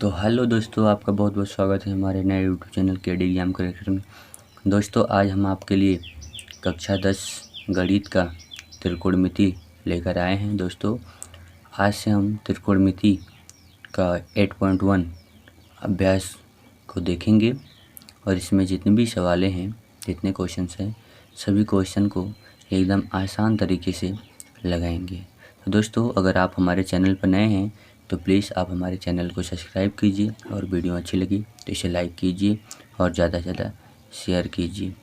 तो हेलो दोस्तों, आपका बहुत बहुत स्वागत है हमारे नए यूट्यूब चैनल के डी एग्जाम करेक्टर में। दोस्तों, आज हम आपके लिए कक्षा 10 गणित का त्रिकोणमिति लेकर आए हैं। दोस्तों, आज से हम त्रिकोणमिति का 8.1 अभ्यास को देखेंगे और इसमें जितने भी सवालें हैं, जितने क्वेश्चंस हैं, सभी क्वेश्चन को एकदम आसान तरीके से लगाएंगे। तो दोस्तों, अगर आप हमारे चैनल पर नए हैं तो प्लीज़ आप हमारे चैनल को सब्सक्राइब कीजिए और वीडियो अच्छी लगी तो इसे लाइक कीजिए और ज़्यादा से ज़्यादा शेयर कीजिए।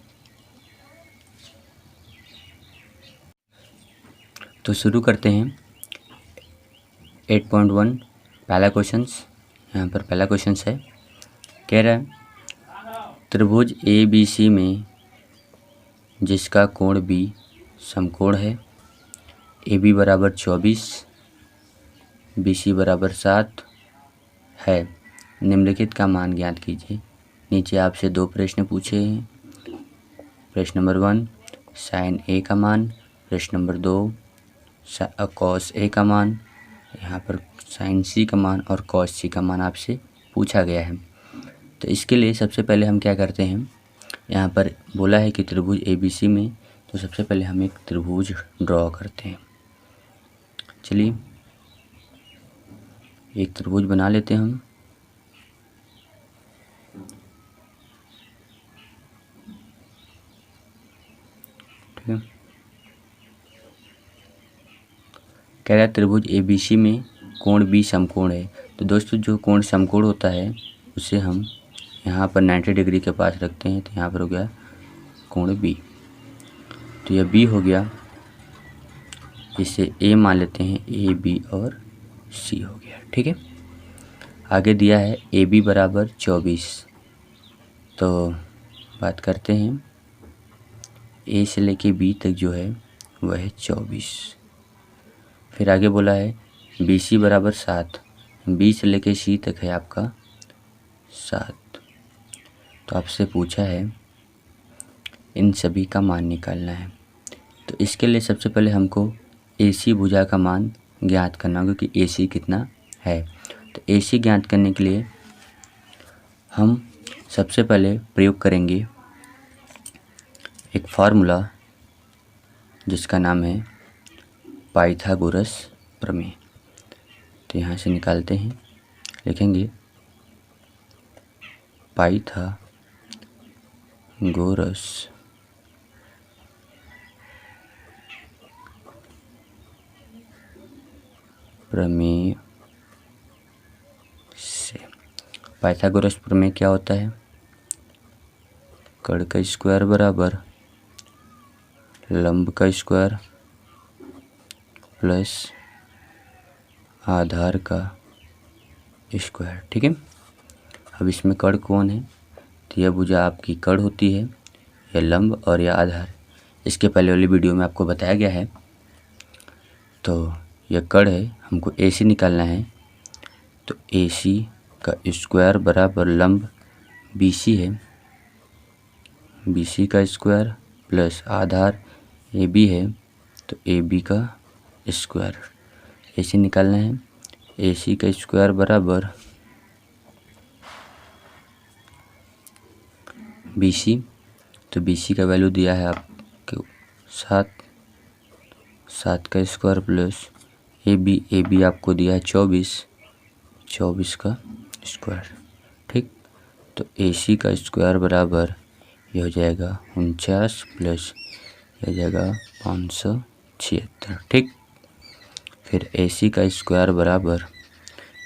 तो शुरू करते हैं 8.1 पहला क्वेश्चंस। यहाँ पर पहला क्वेश्चंस है, कह रहा है त्रिभुज ABC में जिसका कोण B समकोण है, AB बराबर 24, BC बराबर 7 है, निम्नलिखित का मान ज्ञात कीजिए। नीचे आपसे दो प्रश्न पूछे हैं। प्रश्न नंबर 1 साइन A का मान, प्रश्न नंबर 2 कॉस A का मान। यहाँ पर साइन C का मान और कॉस C का मान आपसे पूछा गया है। तो इसके लिए सबसे पहले हम क्या करते हैं, यहाँ पर बोला है कि त्रिभुज ABC में, तो सबसे पहले हम एक त्रिभुज ड्रॉ करते हैं। चलिए एक त्रिभुज बना लेते हैं हम। ठीक है, कह रहा है त्रिभुज ABC में कोण B समकोण है। तो दोस्तों, जो कोण समकोण होता है उसे हम यहाँ पर 90 डिग्री के पास रखते हैं। तो यहाँ पर हो गया कोण B। तो यह B हो गया, इसे A मान लेते हैं, A B और C हो गया। ठीक है, आगे दिया है AB बराबर 24। तो बात करते हैं, A से लेके B तक जो है वह है 24। फिर आगे बोला है BC बराबर 7, B से लेके C तक है आपका 7। तो आपसे पूछा है इन सभी का मान निकालना है। तो इसके लिए सबसे पहले हमको AC भुजा का मान ज्ञात करना होगा कि AC कितना है। तो AC ज्ञात करने के लिए हम सबसे पहले प्रयोग करेंगे एक फार्मूला जिसका नाम है पाइथागोरस प्रमेय। तो यहाँ से निकालते हैं, लिखेंगे पाइथागोरस प्रमेय से। पाइथागोरस प्रमेय क्या होता है, कड़ का स्क्वायर बराबर लंब का स्क्वायर प्लस आधार का स्क्वायर। ठीक है, अब इसमें कड़ कौन है, तो यह भुजा आपकी कड़ होती है, यह लंब और यह आधार। इसके पहले वाली वीडियो में आपको बताया गया है। तो यह कड़ है, हमको AC निकालना है। तो AC का स्क्वायर बराबर लंब BC है, BC का स्क्वायर प्लस आधार AB है, तो AB का स्क्वायर। AC निकालना है, AC का स्क्वायर बराबर BC। तो BC का वैल्यू दिया है आपको 7 का स्क्वायर प्लस AB आपको दिया है 24 का स्क्वायर। ठीक, तो AC का स्क्वायर बराबर ये हो जाएगा 49 प्लस ये हो जाएगा 576। ठीक, फिर AC का स्क्वायर बराबर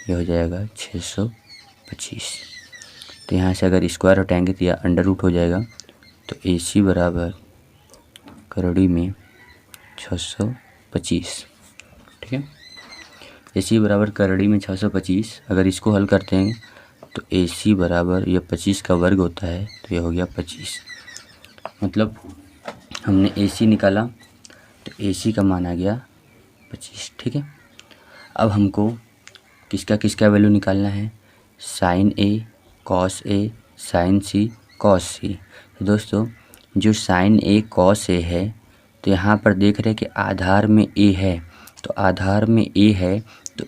ये हो जाएगा 625। तो यहाँ से अगर स्क्वायर हटाएंगे तो यह अंडर रूट हो जाएगा। तो AC बराबर करड़ी में 625। ठीक है, AC बराबर करड़ी में 625। अगर इसको हल करते हैं तो AC बराबर यह 25 का वर्ग होता है, तो यह हो गया 25। मतलब हमने AC निकाला तो AC का मान आ गया 25। ठीक है, अब हमको किसका किसका वैल्यू निकालना है, sine A cos A sine C cos C। तो दोस्तों, जो साइन A कॉस A है, तो यहाँ पर देख रहे हैं कि आधार में A है, तो आधार में A है तो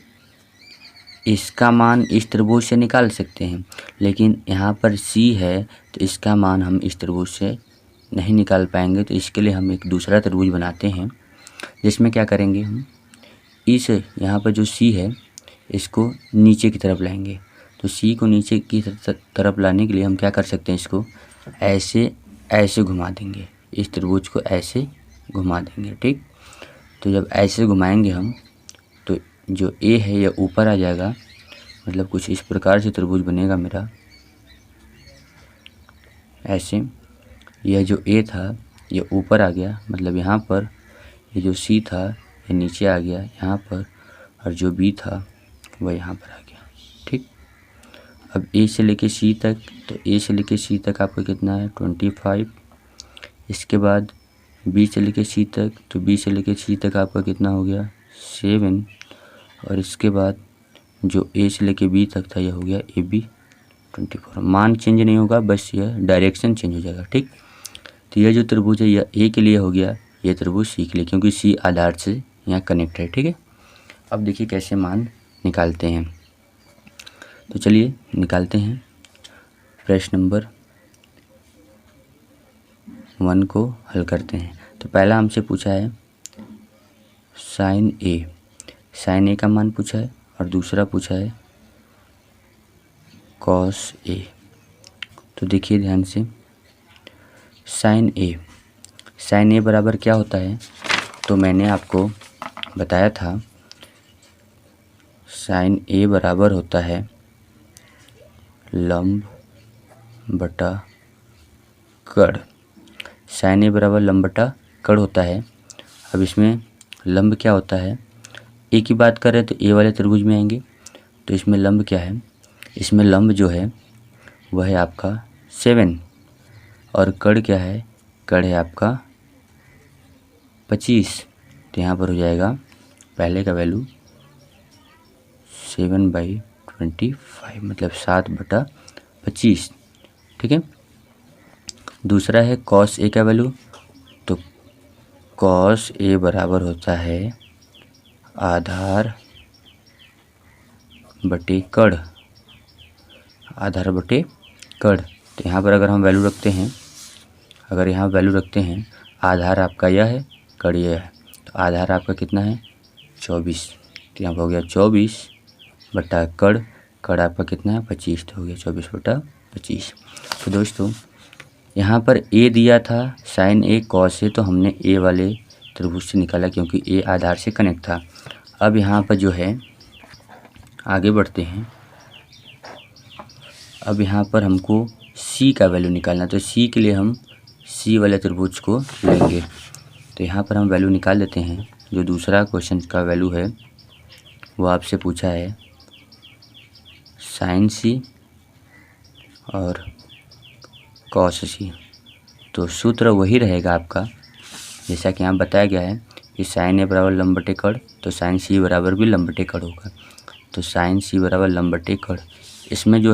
इसका मान इस त्रिभुज से निकाल सकते हैं, लेकिन यहाँ पर C है तो इसका मान हम इस त्रिभुज से नहीं निकाल पाएंगे। तो इसके लिए हम एक दूसरा त्रिभुज बनाते हैं, जिसमें क्या करेंगे, हम इस यहाँ पर जो C है इसको नीचे की तरफ लाएंगे। तो C को नीचे की तरफ लाने के लिए हम क्या कर सकते हैं, इसको ऐसे ऐसे घुमा देंगे, इस त्रिभुज को ऐसे घुमा देंगे। ठीक, तो जब ऐसे घुमाएंगे हम तो जो A है यह ऊपर आ जाएगा, मतलब कुछ इस प्रकार से त्रिभुज बनेगा मेरा। ऐसे यह जो A था यह ऊपर आ गया, मतलब यहाँ पर ये जो C था ये नीचे आ गया यहाँ पर, और जो B था वह यहाँ पर आ गया। ठीक, अब A से लेके C तक, तो A से लेके C तक आपका कितना है 25। इसके बाद B से लेके C तक, तो B से लेके C तक आपका कितना हो गया 7। और इसके बाद जो A से लेके B तक था यह हो गया AB 24। मान चेंज नहीं होगा, बस यह डायरेक्शन चेंज हो जाएगा। ठीक, तो यह जो त्रिभुज है यह A के लिए हो गया, यह त्रिभुज C के लिए, क्योंकि C आधार से यहाँ कनेक्ट है। ठीक है, अब देखिए कैसे मान निकालते हैं। तो चलिए निकालते हैं। प्रश्न नंबर 1 को हल करते हैं। तो पहला हमसे पूछा है साइन ए का मान पूछा है, और दूसरा पूछा है कॉस ए। तो देखिए ध्यान से, साइन ए बराबर क्या होता है, तो मैंने आपको बताया था साइन ए बराबर होता है लंब बटा कड़। साइन ए बराबर लंब बटा कड़ होता है। अब इसमें लंब क्या होता है, ए की बात करें तो ए वाले त्रिभुज में आएंगे, तो इसमें लंब क्या है, इसमें लंब जो है वह है आपका 7, और कड़ क्या है, कड़ है आपका 25। तो यहाँ पर हो जाएगा पहले का वैल्यू 7/25, मतलब 7/25। ठीक है, दूसरा है कॉस ए का वैल्यू, तो कॉस ए बराबर होता है आधार बटे कड़, आधार बटे कड़। तो यहाँ पर अगर हम वैल्यू रखते हैं, अगर यहाँ वैल्यू रखते हैं, आधार आपका यह है, कड़ यह है, तो आधार आपका कितना है 24। तो यहाँ पर हो गया 24 बटा कड़, कड़ आपका कितना है 25, तो हो गया 24/25। तो दोस्तों यहाँ पर ए दिया था साइन ए कॉस ए, तो हमने ए वाले त्रिभुज से निकाला क्योंकि ए आधार से कनेक्ट था। अब यहाँ पर जो है आगे बढ़ते हैं। अब यहाँ पर हमको सी का वैल्यू निकालना, तो सी के लिए हम सी वाले त्रिभुज को लेंगे। तो यहाँ पर हम वैल्यू निकाल लेते हैं। जो दूसरा क्वेश्चन का वैल्यू है वो आपसे पूछा है साइन सी और कॉस सी। तो सूत्र वही रहेगा आपका, जैसा कि यहाँ बताया गया है कि साइन ए बराबर लंब बटे कड़, तो साइन सी बराबर भी लंब बटे कड़ होगा। तो साइन सी बराबर लंब बटे कड़। इसमें जो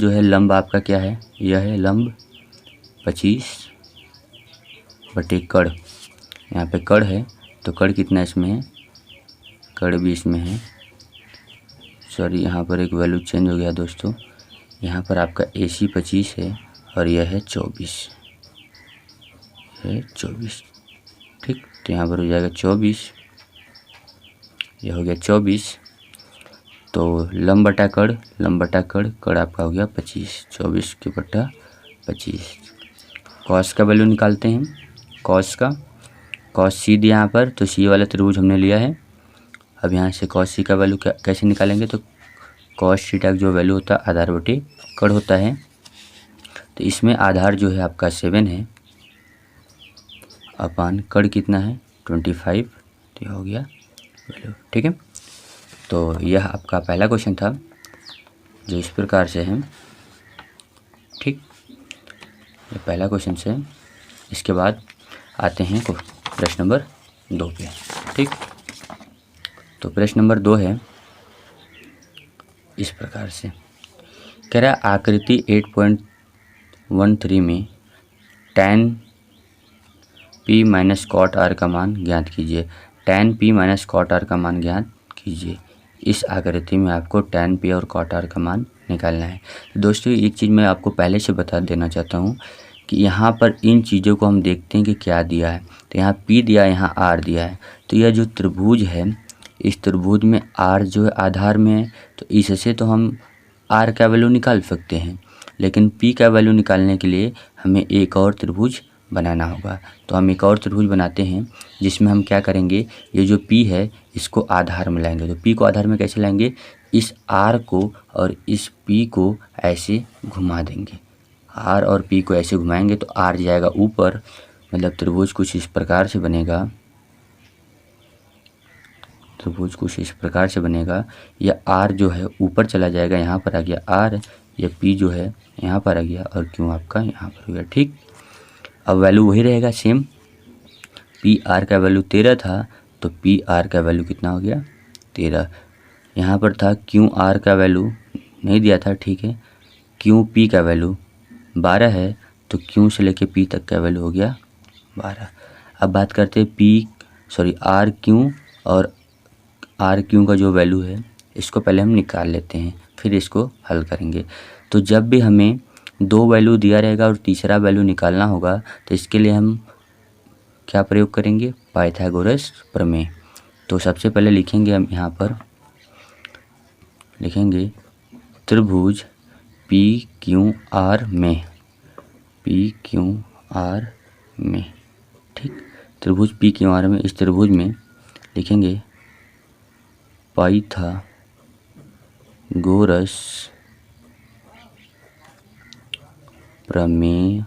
है लंब आपका क्या है, यह है लंब 25 बटे कड़। यहाँ पे कड़ है, तो कड़ कितना इसमें है, कड़ भी इसमें है। सॉरी, यहाँ पर एक वैल्यू चेंज हो गया दोस्तों। यहाँ पर आपका AC 25 है और यह है 24, है 24। ठीक, तो यहाँ पर हो जाएगा 24, यह हो गया 24। तो लंब बटा कड़, लंब बटा कड़, कड़ आपका हो गया 25, 24 के बटा 25। कॉस का वैल्यू निकालते हैं। कॉस सी दिया यहाँ पर, तो सी वाला त्रिभुज हमने लिया है। अब यहाँ से कॉस सी का वैल्यू कैसे निकालेंगे, तो कॉस थीटा का जो वैल्यू होता है आधार बटे कड़ होता है। तो इसमें आधार जो है आपका 7 है, अपान कड़ कितना है 25, तो यह हो गया वैल्यू। ठीक है, तो यह आपका पहला क्वेश्चन था जो इस प्रकार से है। ठीक, ये पहला क्वेश्चन से। इसके बाद आते हैं प्रश्न नंबर 2 पे। ठीक, तो प्रश्न नंबर 2 है इस प्रकार से, कह रहा आकृति 8.13 में tan p minus cot r का मान ज्ञात कीजिए। tan p minus cot r का मान ज्ञात कीजिए। इस आकृति में आपको tan P और cot R का मान निकालना है। तो दोस्तों एक चीज़ मैं आपको पहले से बता देना चाहता हूँ कि यहाँ पर इन चीज़ों को हम देखते हैं कि क्या दिया है। तो यहाँ P दिया है, यहाँ R दिया है। तो यह जो त्रिभुज है, इस त्रिभुज में R जो है आधार में है, तो इससे तो हम R का वैल्यू निकाल सकते हैं, लेकिन P का वैल्यू निकालने के लिए हमें एक और त्रिभुज बनाना होगा। तो हम एक और त्रिभुज बनाते हैं जिसमें हम क्या करेंगे, ये जो P है इसको आधार में लाएंगे। तो P को आधार में कैसे लाएंगे, इस R को और इस P को ऐसे घुमा देंगे। R और P को ऐसे घुमाएंगे तो R जाएगा ऊपर, मतलब त्रिभुज कुछ इस प्रकार से बनेगा। त्रिभुज कुछ इस प्रकार से बनेगा। यह R जो है ऊपर चला जाएगा, यहाँ पर आ गया R, यह P जो है यहाँ पर आ गया और Q आपका यहाँ पर हो गया। ठीक, अब वैल्यू वही रहेगा सेम। PR का वैल्यू 13 था तो PR का वैल्यू कितना हो गया 13। यहाँ पर था QR का वैल्यू नहीं दिया था, ठीक है। QP का वैल्यू 12 है तो Q से लेके P तक का वैल्यू हो गया 12। अब बात करते हैं RQ और RQ का जो वैल्यू है इसको पहले हम निकाल लेते हैं, फिर इसको हल करेंगे। तो जब भी हमें दो वैल्यू दिया रहेगा और तीसरा वैल्यू निकालना होगा तो इसके लिए हम क्या प्रयोग करेंगे, पाइथागोरस प्रमेय। तो सबसे पहले लिखेंगे हम यहाँ पर लिखेंगे त्रिभुज PQR में, PQR में, ठीक। त्रिभुज PQR में, इस त्रिभुज में लिखेंगे पाइथागोरस प्रमेय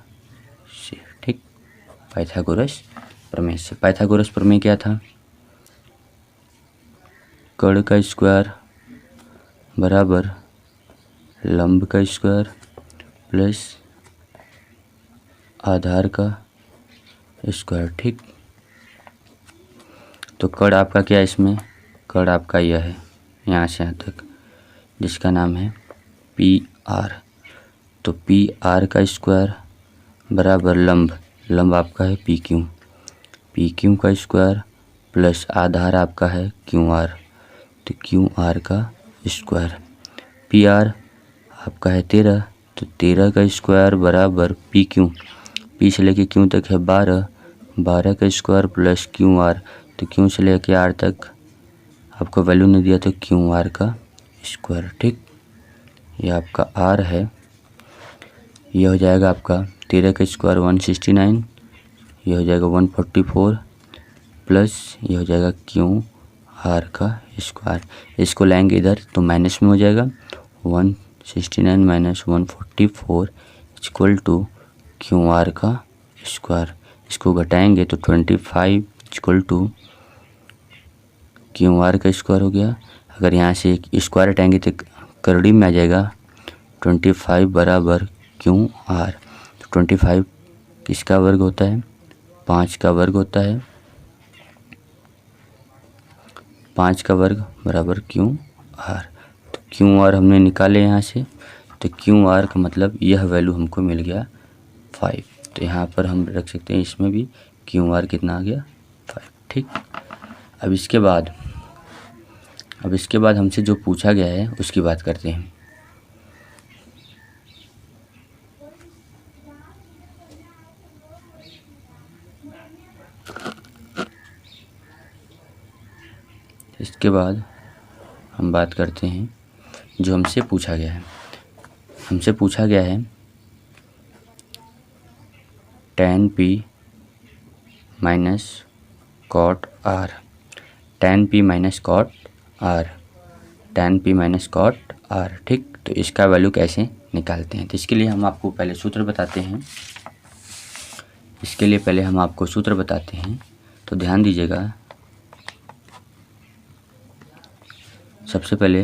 से, ठीक। पाइथागोरस प्रमेय से। पाइथागोरस प्रमेय क्या था, कर्ण का स्क्वायर बराबर लंब का स्क्वायर प्लस आधार का स्क्वायर, ठीक। तो कर्ण आपका क्या है, इसमें कर्ण आपका यह है यहाँ से यहाँ तक, जिसका नाम है PR। तो PR का स्क्वायर बराबर लंब आपका है PQ का स्क्वायर प्लस आधार आपका है QR, तो QR का स्क्वायर। PR आपका है 13, तो 13 का स्क्वायर बराबर PQ, P से लेके Q तक है 12 का स्क्वायर प्लस QR, तो Q से लेके R तक आपको वैल्यू नहीं दिया तो QR का स्क्वायर, ठीक। यह आपका R है। यह हो जाएगा आपका 13 का स्क्वायर 169, यह हो जाएगा 144 प्लस यह हो जाएगा QR का स्क्वायर। इसको लाएंगे इधर तो माइनस में हो जाएगा, 169 माइनस 144 इक्वल टू QR का स्क्वायर। इसको घटाएंगे तो 25 इक्वल टू QR का स्क्वायर हो गया। अगर यहाँ से एक स्क्वायर हटाएंगे तो करड़ी में आ जाएगा, 25 बराबर QR। तो 25 किसका वर्ग होता है, 5 का वर्ग होता है, 5 का वर्ग बराबर QR। तो QR हमने निकाले यहाँ से, तो QR का मतलब यह वैल्यू हमको मिल गया 5। तो यहाँ पर हम रख सकते हैं, इसमें भी QR कितना आ गया 5, ठीक। अब इसके बाद हमसे जो पूछा गया है उसकी बात करते हैं। इसके बाद हम बात करते हैं जो हमसे पूछा गया है। हमसे पूछा गया है tan P minus cot R, tan P minus cot R, tan P minus cot R, ठीक। तो इसका वैल्यू कैसे निकालते हैं, तो इसके लिए हम आपको पहले सूत्र बताते हैं। तो ध्यान दीजिएगा, सबसे पहले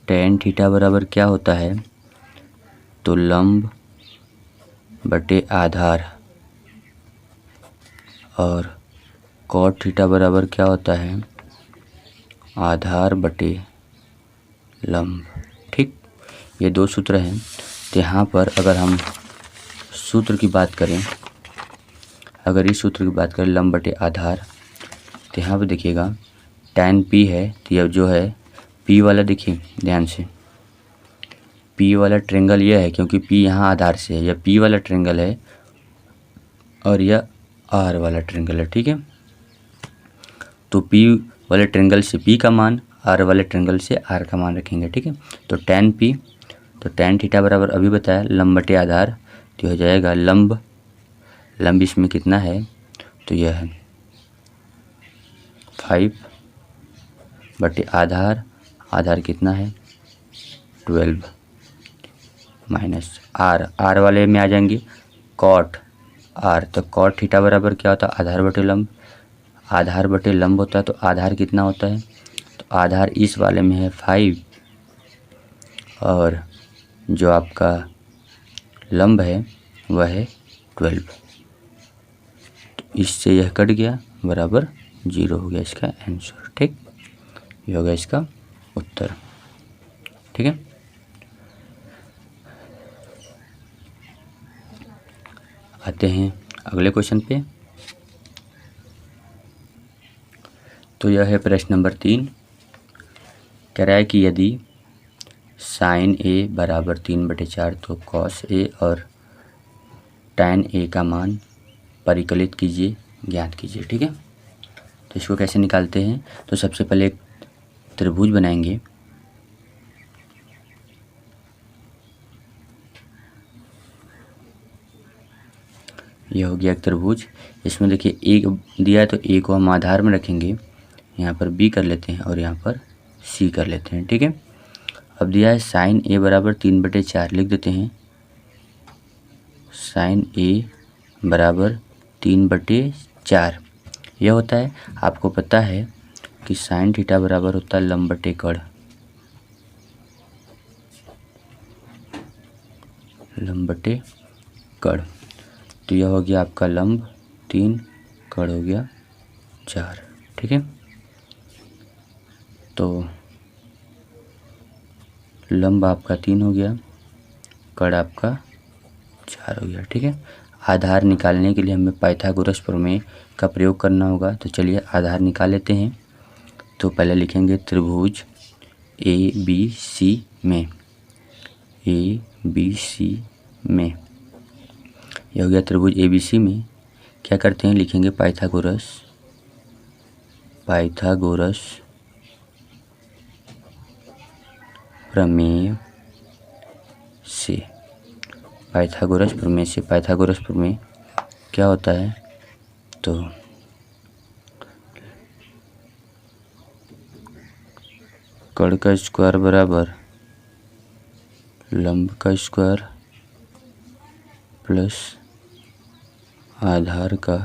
tan थीटा बराबर क्या होता है, तो लंब बटे आधार, और cot थीटा बराबर क्या होता है, आधार बटे लंब, ठीक। ये दो सूत्र हैं। तो यहाँ पर अगर हम सूत्र की बात करें, अगर इस सूत्र की बात करें लंब बटे आधार, तो यहाँ पर देखिएगा tan p है, तो यह जो है p वाला, देखिए ध्यान से, p वाला ट्रेंगल यह है क्योंकि p यहाँ आधार से है, यह p वाला ट्रेंगल है और यह r वाला ट्रेंगल है। ठीक है, तो p वाले ट्रेंगल से p का मान, r वाले ट्रेंगल से r का मान रखेंगे। ठीक है, तो tan p, तो tan थीटा बराबर अभी बताया लंब बटे आधार, तो हो जाएगा लंब इसमें कितना है, तो यह है 5 बटे आधार कितना है 12 माइनस r वाले में आ जाएंगे कॉट r, तो कॉट थीटा बराबर क्या होता है आधार बटे लंब होता है, तो आधार कितना होता है, तो आधार इस वाले में है 5 और जो आपका लंब है वह है 12, तो इससे यह कट गया बराबर 0 हो गया इसका आंसर। ठीक, ये हो गया इसका उत्तर। ठीक है, आते हैं अगले क्वेश्चन पे। तो यह है प्रश्न नंबर 3, कह रहा है कि यदि साइन a बराबर 3/4 तो कॉस a और tan a का मान परिकलित कीजिए, ज्ञात कीजिए। ठीक है, तो इसको कैसे निकालते हैं, तो सबसे पहले एक त्रिभुज बनाएंगे। यह हो गया एक त्रिभुज, इसमें देखिए एक दिया है तो ए को हम आधार में रखेंगे, यहाँ पर बी कर लेते हैं और यहाँ पर सी कर लेते हैं। ठीक है, अब दिया है साइन a बराबर 3/4, लिख देते हैं साइन a बराबर 3/4। यह होता है, आपको पता है कि साइन थीटा बराबर होता है लंब बटे कड़, तो यह हो गया आपका लंब 3, कड़ हो गया 4। ठीक है, तो लंब आपका 3 हो गया, कड़ आपका 4 हो गया। ठीक है, आधार निकालने के लिए हमें पाइथागोरस प्रमेय का प्रयोग करना होगा, तो चलिए आधार निकाल लेते हैं। तो पहले लिखेंगे त्रिभुज ABC में, यह हो गया त्रिभुज ABC में। क्या करते हैं, लिखेंगे पाइथागोरस प्रमेय से, पाइथागोरस प्रमेय क्या होता है, तो कड़ का स्क्वायर बराबर लंब का स्क्वायर प्लस आधार का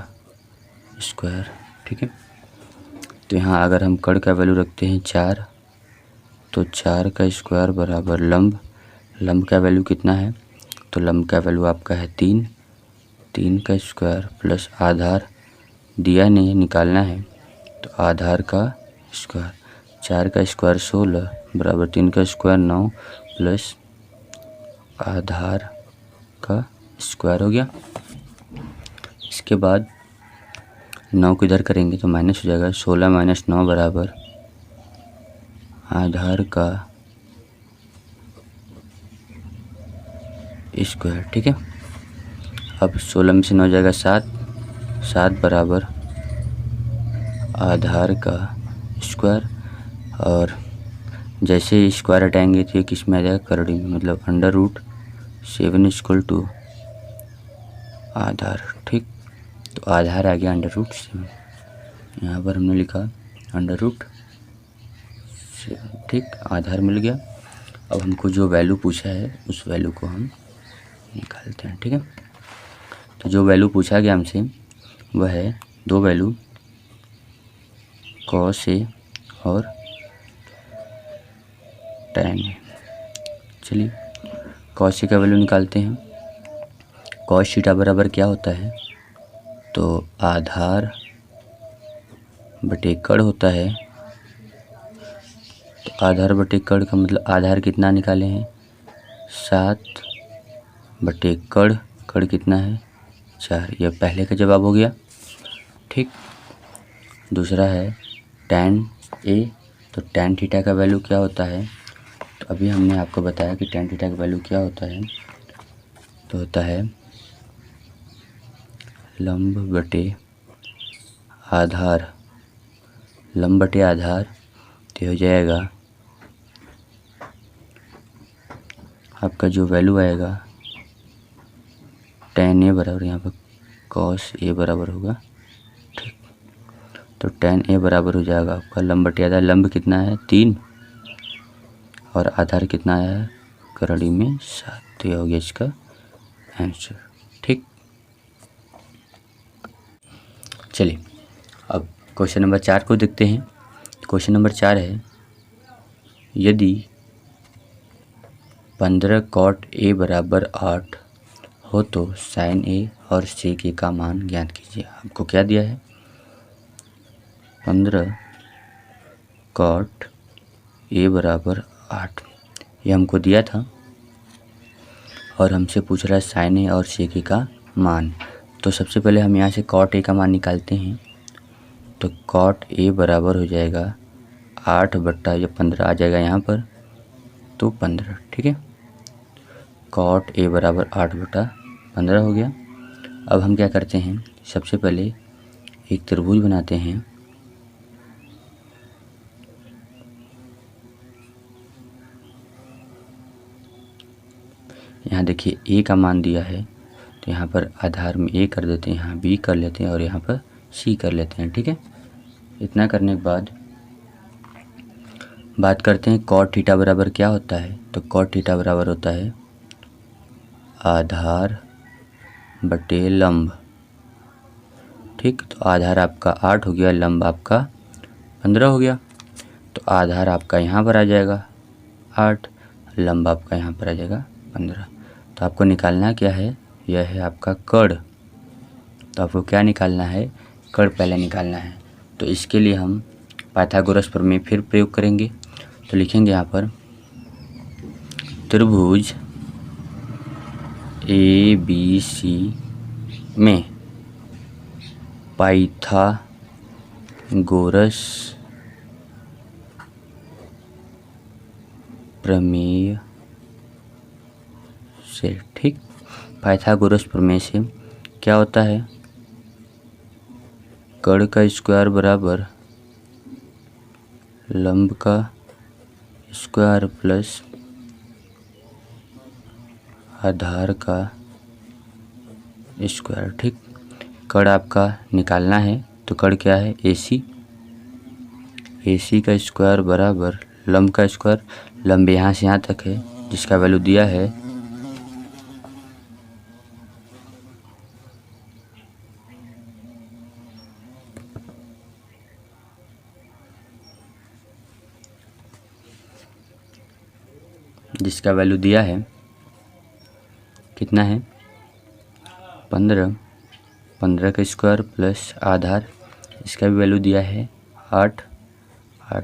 स्क्वायर। ठीक है, तो यहाँ अगर हम कड़ का वैल्यू रखते हैं 4, तो 4 का स्क्वायर बराबर लंब का वैल्यू कितना है, तो लंब का वैल्यू आपका है 3 का स्क्वायर प्लस आधार दिया नहीं है, निकालना है, तो आधार का स्क्वायर, 4 का स्क्वायर 16 बराबर 3 का स्क्वायर 9 प्लस आधार का स्क्वायर हो गया। इसके बाद 9 को इधर करेंगे तो माइनस हो जाएगा, 16 माइनस 9 बराबर आधार का स्क्वायर। ठीक है, अब 16 में से 9 जाएगा 7 बराबर आधार का स्क्वायर, और जैसे स्क्वायर हटाएंगे तो ये किस में आ जाएगा, करड़ी में, मतलब √7 = आधार। ठीक, तो आधार आ गया √7, यहाँ पर हमने लिखा √7। ठीक, आधार मिल गया। अब हमको जो वैल्यू पूछा है उस वैल्यू को हम निकालते हैं। ठीक है, तो जो वैल्यू पूछा गया हमसे वह है 2 वैल्यू कॉस A और tan A। चलिए कॉस A का वैल्यू निकालते हैं। कॉस थीटा बराबर क्या होता है, तो आधार बटे कड़ होता है, तो आधार बटे कड़ का मतलब आधार कितना निकाले हैं 7 बटे कड़ कितना है 4, यह पहले का जवाब हो गया। ठीक, दूसरा है tan ए। तो tan थीटा का वैल्यू क्या होता है, तो अभी हमने आपको बताया कि tan थीटा का वैल्यू क्या होता है, तो होता है लंब बटे आधार। लंब बटे आधार तो हो जाएगा आपका जो वैल्यू आएगा tan ए बराबर, यहाँ पर cos ए बराबर होगा, ठीक। तो tan ए बराबर हो जाएगा आपका लंब बटे आधार। लंब कितना है 3 और आधार कितना आया है करड़ी में 7। तो ये हो गया इसका आंसर, ठीक। चलिए अब क्वेश्चन नंबर 4 को देखते हैं। क्वेश्चन नंबर 4 है, यदि 15 cot ए बराबर 8 हो तो sin ए और sec ए का मान ज्ञात कीजिए। आपको क्या दिया है, 15 cot ए बराबर 8 ये हमको दिया था और हमसे पूछ रहा है sin ए और sec ए का मान। तो सबसे पहले हम यहाँ से cot ए का मान निकालते हैं। तो cot ए बराबर हो जाएगा 8 बट्टा ये 15 आ जाएगा यहाँ पर, तो 15, ठीक है। cot ए बराबर 8 बटा 15 हो गया। अब हम क्या करते हैं, सबसे पहले एक त्रिभुज बनाते हैं। यहाँ देखिए ए का मान दिया है, तो यहाँ पर आधार में ए कर देते हैं, यहाँ बी कर लेते हैं और यहाँ पर सी कर लेते हैं, ठीक है। इतना करने के बाद बात करते हैं cot थीटा बराबर क्या होता है। तो cot थीटा बराबर होता है आधार बटे लंब, ठीक। तो आधार आपका 8 हो गया, लंब आपका 15 हो गया। तो आधार आपका यहाँ पर आ जाएगा 8, लंब आपका यहाँ पर आ जाएगा 15। तो आपको निकालना क्या है, यह है आपका कड़। तो आपको क्या निकालना है, कड़ पहले निकालना है। तो इसके लिए हम पाइथागोरस प्रमेय फिर प्रयोग करेंगे। तो लिखेंगे यहाँ पर त्रिभुज ए बी सी में पाइथागोरस प्रमेय से, ठीक। पाइथागोरस प्रमेय से क्या होता है, कड़ का स्क्वायर बराबर लंब का स्क्वायर प्लस आधार का स्क्वायर, ठीक। कड़ आपका निकालना है, तो कड़ क्या है AC। AC का स्क्वायर बराबर लंब का स्क्वायर। लंब यहाँ से यहाँ तक है, जिसका वैल्यू दिया है कितना है 15। 15 का स्क्वायर प्लस आधार, इसका भी वैल्यू दिया है 8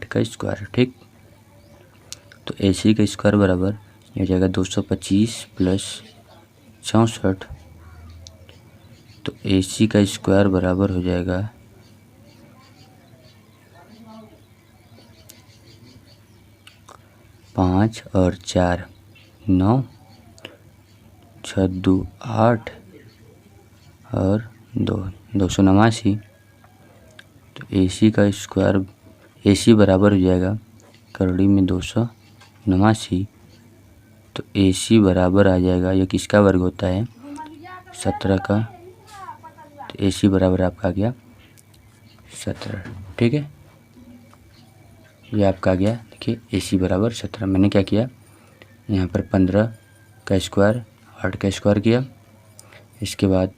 का स्क्वायर, ठीक। तो AC का स्क्वायर बराबर ये हो जाएगा 225 प्लस 64। तो AC का स्क्वायर बराबर हो जाएगा 5 और 4 9, 6 2 8 और 289। तो AC का स्क्वायर, AC बराबर हो जाएगा करड़ी में 289। तो AC बराबर आ जाएगा, ये किसका वर्ग होता है 17 का। तो AC बराबर आपका आ गया 17, ठीक है। ये आपका आ गया, देखिए AC बराबर 17। मैंने क्या किया, यहाँ पर 15 का स्क्वायर 8 का स्क्वायर किया, इसके बाद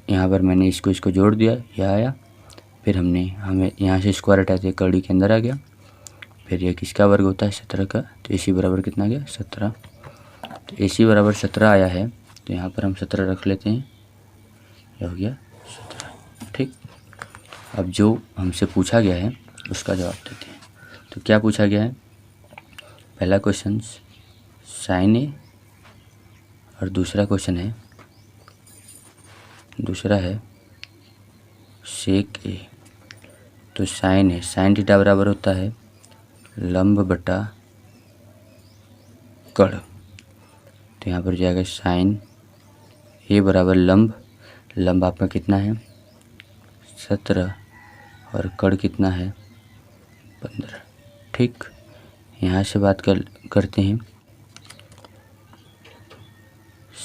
यहाँ पर मैंने इसको जोड़ दिया, यह आया। फिर हमें यहाँ से स्क्वायर हटाते कड़ी के अंदर आ गया। फिर ये किसका वर्ग होता है 17 का। तो AC बराबर कितना गया 17। तो AC बराबर 17 आया है, तो यहाँ पर हम 17 रख लेते हैं, यह हो गया 17, ठीक। अब जो हमसे पूछा गया है उसका जवाब देते हैं। तो क्या पूछा गया है, पहला क्वेश्चन sin ए और दूसरा है sec ए। तो साइन है, साइन थीटा बराबर होता है लंब बटा कड़। तो यहाँ पर जाएगा साइन ए बराबर लंब, लंब आपका कितना है 17 और कड़ कितना है 15। ठीक, यहाँ से बात करते हैं।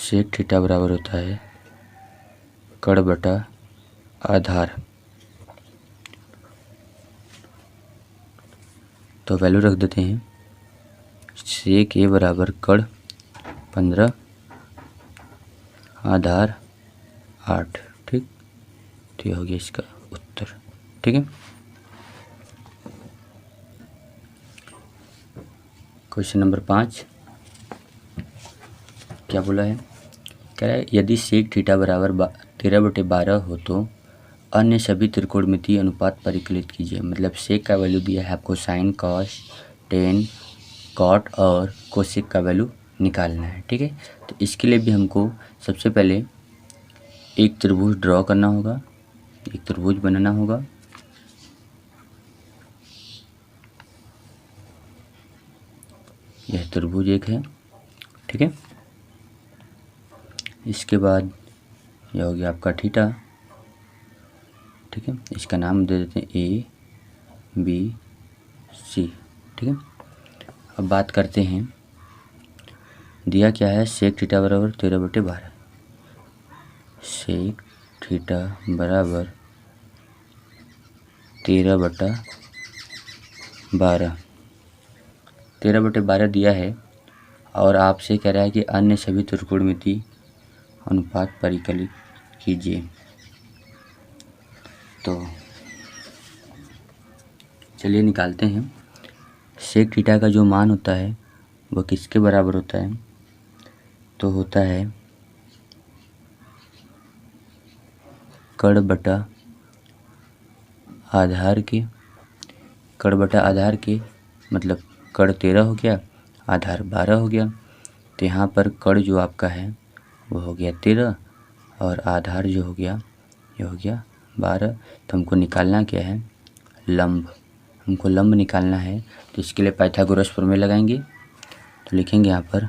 सेक थीटा बराबर होता है कड़ बटा आधार। तो वैल्यू रख देते हैं, सेक ए बराबर कड़ 15 आधार 8। ठीक, तो ये हो गया इसका उत्तर। ठीक है, क्वेश्चन नंबर 5 क्या बोला है, कह रहा है यदि सेक थीटा बराबर 13/12 हो तो अन्य सभी त्रिकोणमितीय अनुपात परिकलित कीजिए। मतलब सेक का वैल्यू दिया है आपको, साइन कॉस टेन कॉट और कोसेक का वैल्यू निकालना है। ठीक है, तो इसके लिए भी हमको सबसे पहले एक त्रिभुज ड्रॉ करना होगा, एक त्रिभुज बनाना होगा। यह त्रिभुज एक है। ठीक है, इसके बाद यह हो गया आपका थीटा। ठीक है, इसका नाम दे देते हैं ए बी सी। ठीक है, अब बात करते हैं, दिया क्या है, सेक थीटा बराबर 13/12। सेक थीटा बराबर 13/12, 13/12 दिया है और आपसे कह रहा है कि अन्य सभी त्रिकोणमितीय अनुपात परिकलित कीजिए। तो चलिए निकालते हैं। सेक थीटा का जो मान होता है वह किसके बराबर होता है, तो होता है कड़ बटा आधार के। कड़ बटा आधार के मतलब कड़ 13 हो गया, आधार 12 हो गया। तो यहाँ पर कड़ जो आपका है वो हो गया 13 और आधार जो हो गया ये हो गया 12। तो हमको निकालना क्या है, लंब। हमको लंब निकालना है, तो इसके लिए पाइथागोरस प्रमेय लगाएंगे। तो लिखेंगे यहाँ पर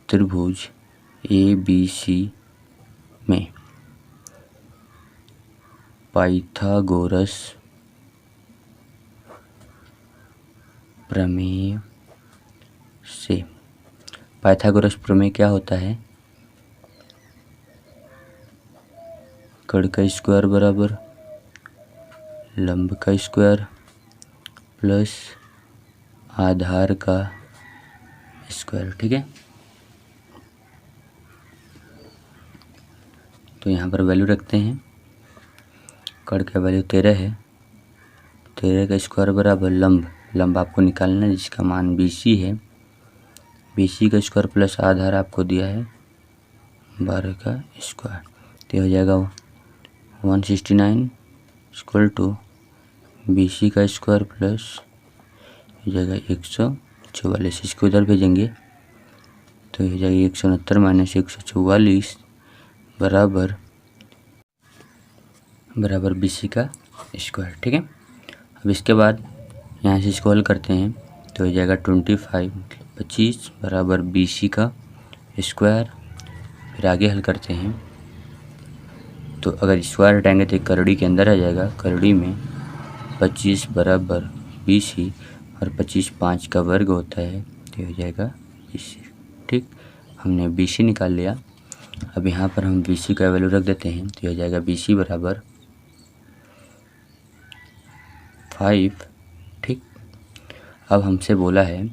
त्रिभुज ए बी सी में पाइथागोरस प्रमेय से। पाइथागोरस प्रमेय क्या होता है, कड़ का स्क्वायर बराबर लंब का स्क्वायर प्लस आधार का स्क्वायर। ठीक है, तो यहाँ पर वैल्यू रखते हैं, कड़ का वैल्यू 13 है, 13 का स्क्वायर बराबर लंब, लंब आपको निकालना है जिसका मान BC है, BC का स्क्वायर प्लस आधार आपको दिया है 12 का स्क्वायर। तो हो जाएगा 169 इक्वल टू BC का स्क्वायर प्लस हो जाएगा 144। इसको इधर भेजेंगे तो हो जाएगा 169 माइनस 144 बराबर BC का स्क्वायर। ठीक है, अब इसके बाद यहाँ से इसको हल करते हैं तो हो जाएगा 25 बराबर BC का स्क्वायर। फिर आगे हल करते हैं तो अगर स्क्वायर हटाएंगे तो करड़ी के अंदर आ जाएगा, करड़ी में 25 बराबर BC और 25 5 का वर्ग होता है तो हो जाएगा BC। ठीक, हमने BC निकाल लिया। अब यहाँ पर हम BC का वैल्यू रख देते हैं तो हो जाएगा BC बराबर 5। ठीक, अब हमसे बोला है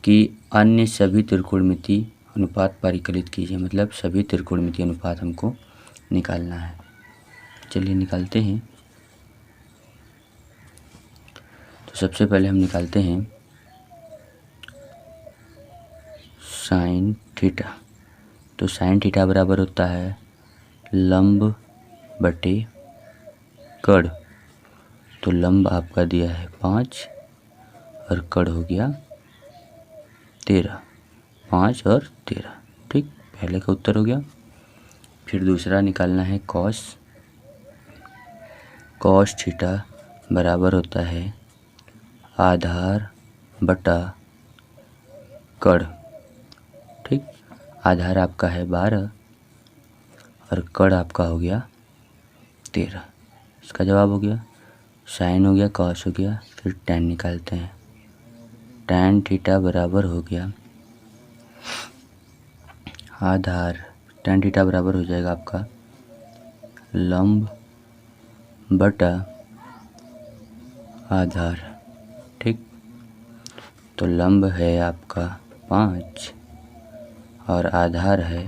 कि अन्य सभी त्रिकोणमितीय अनुपात परिकलित कीजिए। मतलब सभी त्रिकोणमितीय अनुपात हमको निकालना है। चलिए निकालते हैं। तो सबसे पहले हम निकालते हैं साइन थीटा। तो साइन थीटा बराबर होता है लंब बटे कड़। तो लंब आपका दिया है 5 और कड़ हो गया 13, 5 और 13। ठीक, पहले का उत्तर हो गया। फिर दूसरा निकालना है कॉस थीटा बराबर होता है आधार बटा कड़। ठीक, आधार आपका है 12 और कड़ आपका हो गया 13। इसका जवाब हो गया। साइन हो गया, कॉस हो गया, फिर tan निकालते हैं। tan थीटा बराबर हो गया आधार, tan थीटा बराबर हो जाएगा आपका लंब बटा आधार। ठीक, तो लंब है आपका 5 और आधार है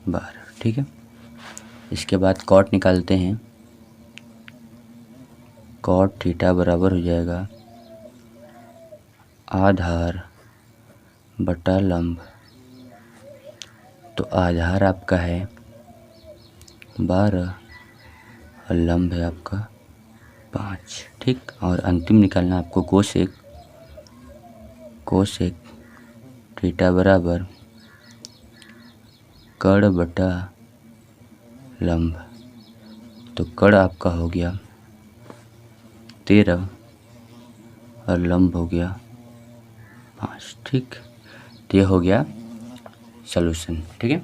12। ठीक है, इसके बाद कॉट निकालते हैं। कॉट थीटा बराबर हो जाएगा आधार बटा लंब। तो आधार आपका है 12 और लंब है आपका 5। ठीक, और अंतिम निकालना आपको कोसेक। कोसेक थीटा बराबर कड़ बटा लंब। तो कड़ आपका हो गया 13 और लंब हो गया 5। ठीक, तो ये हो गया सॉल्यूशन। ठीक है,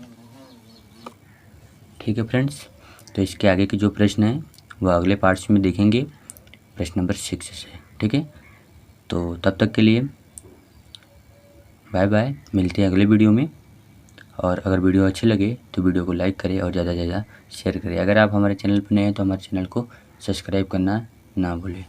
ठीक है फ्रेंड्स, तो इसके आगे के जो प्रश्न हैं वो अगले पार्ट्स में देखेंगे, प्रश्न नंबर 6 से। ठीक है, तो तब तक के लिए बाय बाय, मिलते हैं अगले वीडियो में। और अगर वीडियो अच्छे लगे तो वीडियो को लाइक करें और ज़्यादा से ज़्यादा शेयर करें। अगर आप हमारे चैनल पर नए हैं तो हमारे चैनल को सब्सक्राइब करना ना भूलें।